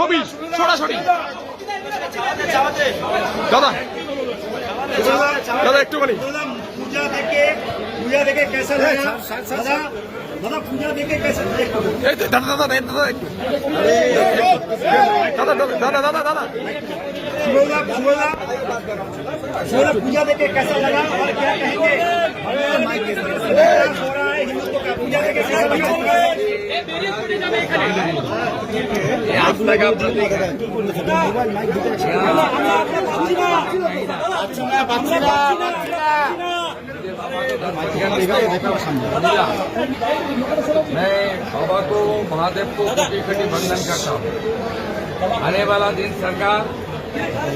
ছবি সরাসরি। দাদা দাদা একটুখানি पूजा देखे कैसा लगा दादा? दादा पूजा देखे कैसा দাদা দাদা দাদা একটু দাদা দাদা दादा दादा सुबोधा पूजा देखे कैसा लगा और क्या कहेंगे? हो रहा है हिंदुत्व का पूजा देखे कैसा लगा? मैं बाबा को महादेव को कोटि कोटि वंदन करता हूँ। आने वाला दिन सरकार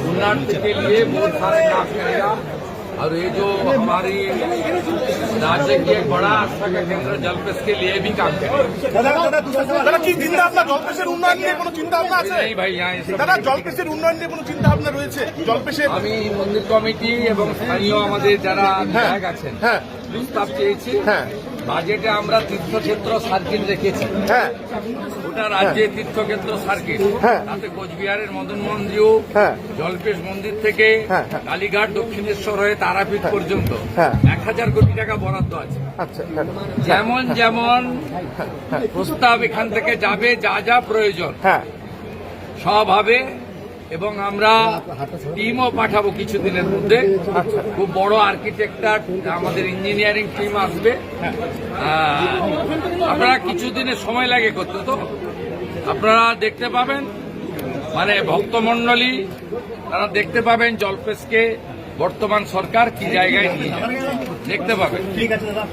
उन्नति के लिए बहुत सारे काम करेगा और ये जो हमारी राज्य की एक बड़ा आस्था का केंद्र जलपेश के लिए भी काम करेगा। দাদা কি চিন্তা ভাবনা জলপেশের উন্নয়ন নিয়ে কোনো চিন্তা ভাবনা আছে? नहीं भाई यहाँ ये सब দাদা জলপেশের উন্নয়ন নিয়ে কোনো চিন্তা ভাবনা রয়েছে? জলপেশের আমি মন্দির কমিটি এবং স্থানীয় আমাদের যারা বিধায়ক আছেন হ্যাঁ প্রস্তাব চেয়েছি। হ্যাঁ বাজেটে আমরা তীর্থক্ষেত্র সার্কিট রেখেছি। হ্যাঁ গোটা রাজ্যে তীর্থক্ষেত্র সার্কিট, হ্যাঁ। তাতে কোচবিহারের মদন মন্দির, হ্যাঁ। জলপেশ মন্দির থেকে হ্যাঁ, হ্যাঁ। কালীঘাট দক্ষিণেশ্বর হয়ে তারাপীঠ পর্যন্ত হ্যাঁ। 1000 কোটি টাকা বরাদ্দ আছে। আচ্ছা হ্যাঁ যেমন যেমন প্রস্তাব এখান থেকে যাবে, যা যা প্রয়োজন হ্যাঁ সব হবে এবং আমরা টিমও পাঠাবো কিছুদিনের মধ্যে। খুব বড় আর্কিটেক্টার আমাদের ইঞ্জিনিয়ারিং টিম আসবে। আপনারা কিছুদিনের সময় লাগে করতে, তো আপনারা দেখতে পাবেন, মানে ভক্তমণ্ডলী তারা দেখতে পাবেন জলপেশকে বর্তমান সরকার কি জায়গায় নিয়ে যায়, দেখতে পাবেন। ठीक है दादा।